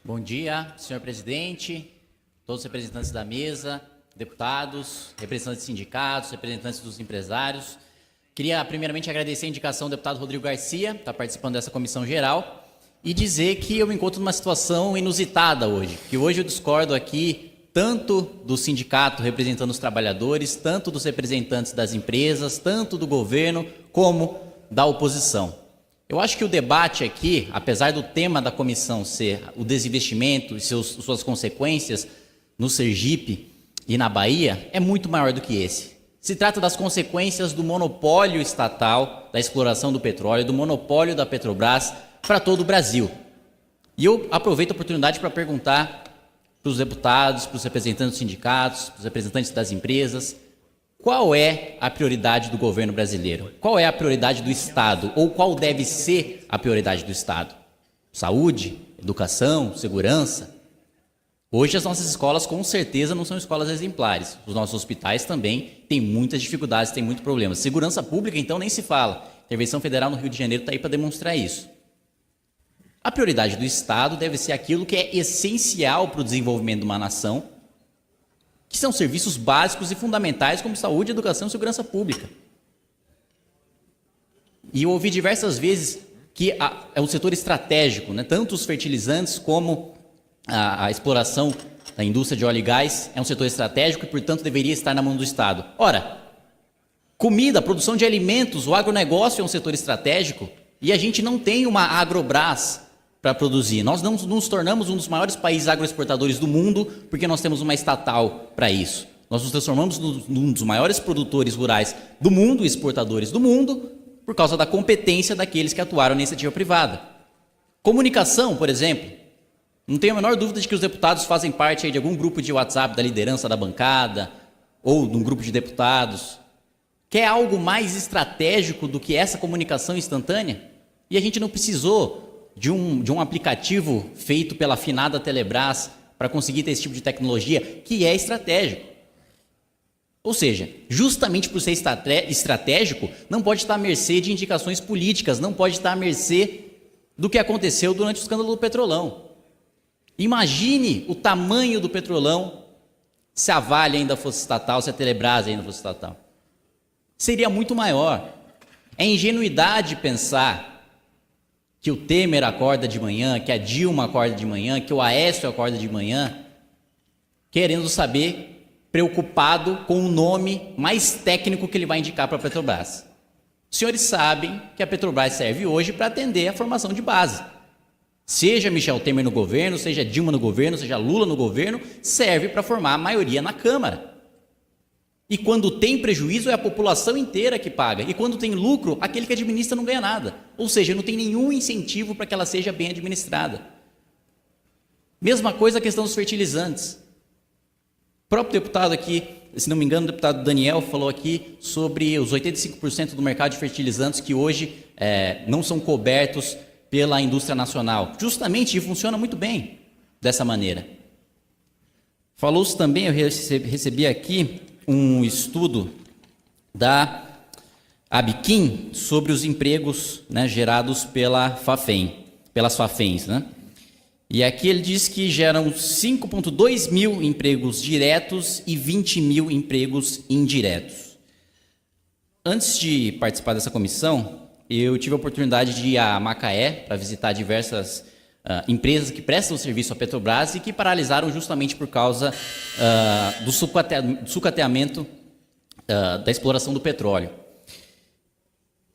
Bom dia, senhor presidente, todos os representantes da mesa, deputados, representantes de sindicatos, representantes dos empresários. Queria primeiramente agradecer a indicação do deputado Rodrigo Garcia, que está participando dessa comissão geral, e dizer que eu me encontro numa situação inusitada hoje, que hoje eu discordo aqui tanto do sindicato representando os trabalhadores, tanto dos representantes das empresas, tanto do governo, como da oposição. Eu acho que o debate aqui, apesar do tema da comissão ser o desinvestimento e suas consequências no Sergipe e na Bahia, é muito maior do que esse. Se trata das consequências do monopólio estatal da exploração do petróleo, do monopólio da Petrobras para todo o Brasil. E eu aproveito a oportunidade para perguntar para os deputados, para os representantes dos sindicatos, para os representantes das empresas, qual é a prioridade do governo brasileiro? Qual é a prioridade do Estado? Ou qual deve ser a prioridade do Estado? Saúde, educação, segurança? Hoje as nossas escolas com certeza não são escolas exemplares. Os nossos hospitais também têm muitas dificuldades, têm muitos problemas. Segurança pública, então, nem se fala. A Intervenção Federal no Rio de Janeiro está aí para demonstrar isso. A prioridade do Estado deve ser aquilo que é essencial para o desenvolvimento de uma nação, que são serviços básicos e fundamentais como saúde, educação e segurança pública. E eu ouvi diversas vezes que é um setor estratégico, né? Tanto os fertilizantes como a exploração da indústria de óleo e gás é um setor estratégico e, portanto, deveria estar na mão do Estado. Ora, comida, produção de alimentos, o agronegócio é um setor estratégico e a gente não tem uma Agrobras para produzir. Nós não nos tornamos um dos maiores países agroexportadores do mundo porque nós temos uma estatal para isso. Nós nos transformamos num dos maiores produtores rurais do mundo, exportadores do mundo, por causa da competência daqueles que atuaram na iniciativa privada. Comunicação, por exemplo. Não tenho a menor dúvida de que os deputados fazem parte aí de algum grupo de WhatsApp da liderança da bancada ou de um grupo de deputados. Quer algo mais estratégico do que essa comunicação instantânea? E a gente não precisou de um aplicativo feito pela afinada Telebrás para conseguir ter esse tipo de tecnologia, que é estratégico. Ou seja, justamente por ser estratégico, não pode estar à mercê de indicações políticas, não pode estar à mercê do que aconteceu durante o escândalo do Petrolão. Imagine o tamanho do Petrolão se a Vale ainda fosse estatal, se a Telebrás ainda fosse estatal. Seria muito maior. É ingenuidade pensar que o Temer acorda de manhã, que a Dilma acorda de manhã, que o Aécio acorda de manhã, querendo saber, preocupado com o nome mais técnico que ele vai indicar para a Petrobras. Os senhores sabem que a Petrobras serve hoje para atender a formação de base. Seja Michel Temer no governo, seja Dilma no governo, seja Lula no governo, serve para formar a maioria na Câmara. E quando tem prejuízo é a população inteira que paga. E quando tem lucro, aquele que administra não ganha nada. Ou seja, não tem nenhum incentivo para que ela seja bem administrada. Mesma coisa a questão dos fertilizantes. O próprio deputado aqui, se não me engano, o deputado Daniel falou aqui sobre os 85% do mercado de fertilizantes que hoje não são cobertos pela indústria nacional. Justamente, e funciona muito bem dessa maneira. Falou-se também, eu recebi aqui um estudo da Abiquim sobre os empregos, né, gerados pelas Fafens. Né? E aqui ele diz que geram 5,2 mil empregos diretos e 20 mil empregos indiretos. Antes de participar dessa comissão, eu tive a oportunidade de ir a Macaé para visitar diversas empresas que prestam serviço à Petrobras e que paralisaram justamente por causa do sucateamento da exploração do petróleo.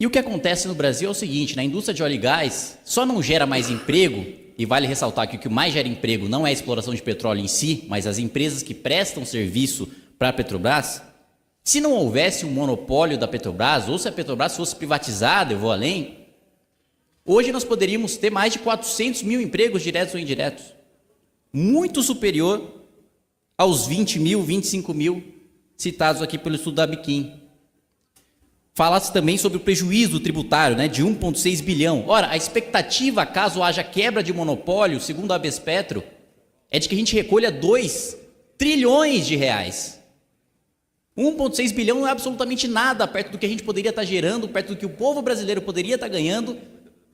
E o que acontece no Brasil é o seguinte, na indústria de óleo e gás só não gera mais emprego, e vale ressaltar que o que mais gera emprego não é a exploração de petróleo em si, mas as empresas que prestam serviço para a Petrobras. Se não houvesse um monopólio da Petrobras, ou se a Petrobras fosse privatizada, eu vou além, hoje nós poderíamos ter mais de 400 mil empregos diretos ou indiretos, muito superior aos 20 mil, 25 mil citados aqui pelo estudo da Abiquim. Fala-se também sobre o prejuízo tributário, né, de 1,6 bilhão. Ora, a expectativa, caso haja quebra de monopólio, segundo a Bespetro, é de que a gente recolha 2 trilhões de reais. 1,6 bilhão não é absolutamente nada perto do que a gente poderia estar gerando, perto do que o povo brasileiro poderia estar ganhando,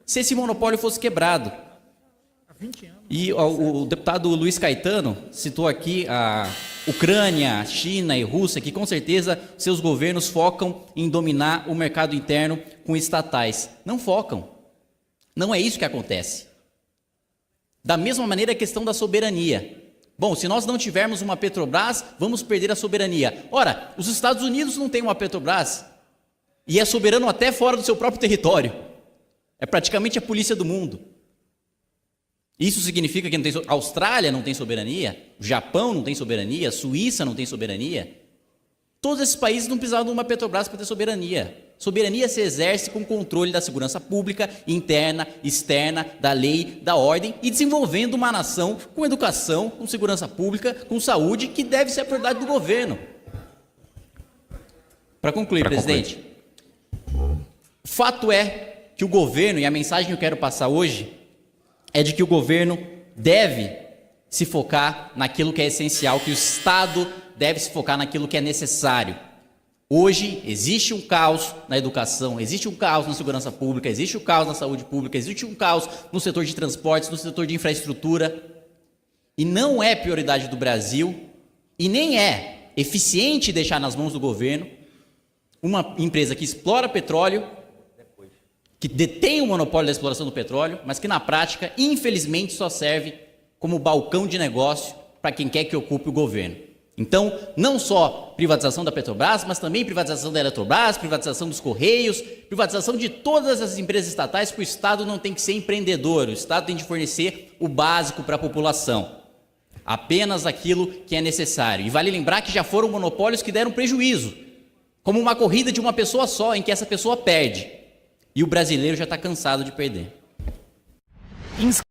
se esse monopólio fosse quebrado. E o deputado Luiz Caetano citou aqui a Ucrânia, China e Rússia, que com certeza seus governos focam em dominar o mercado interno com estatais. Não focam. Não é isso que acontece. Da mesma maneira a questão da soberania. Bom, se nós não tivermos uma Petrobras, vamos perder a soberania. Ora, os Estados Unidos não têm uma Petrobras e é soberano até fora do seu próprio território. É praticamente a polícia do mundo. Isso significa que não tem, a Austrália não tem soberania, o Japão não tem soberania, a Suíça não tem soberania. Todos esses países não precisavam de uma Petrobras para ter soberania. Soberania se exerce com controle da segurança pública, interna, externa, da lei, da ordem e desenvolvendo uma nação com educação, com segurança pública, com saúde, que deve ser a prioridade do governo. Para concluir, presidente, fato é que o governo, e a mensagem que eu quero passar hoje, é de que o governo deve se focar naquilo que é essencial, que o Estado deve se focar naquilo que é necessário. Hoje existe um caos na educação, existe um caos na segurança pública, existe um caos na saúde pública, existe um caos no setor de transportes, no setor de infraestrutura, e não é prioridade do Brasil, e nem é eficiente deixar nas mãos do governo uma empresa que explora petróleo, que detém o monopólio da exploração do petróleo, mas que na prática, infelizmente, só serve como balcão de negócio para quem quer que ocupe o governo. Então, não só privatização da Petrobras, mas também privatização da Eletrobras, privatização dos Correios, privatização de todas as empresas estatais, porque o Estado não tem que ser empreendedor, o Estado tem de fornecer o básico para a população, apenas aquilo que é necessário. E vale lembrar que já foram monopólios que deram prejuízo, como uma corrida de uma pessoa só, em que essa pessoa perde. E o brasileiro já está cansado de perder.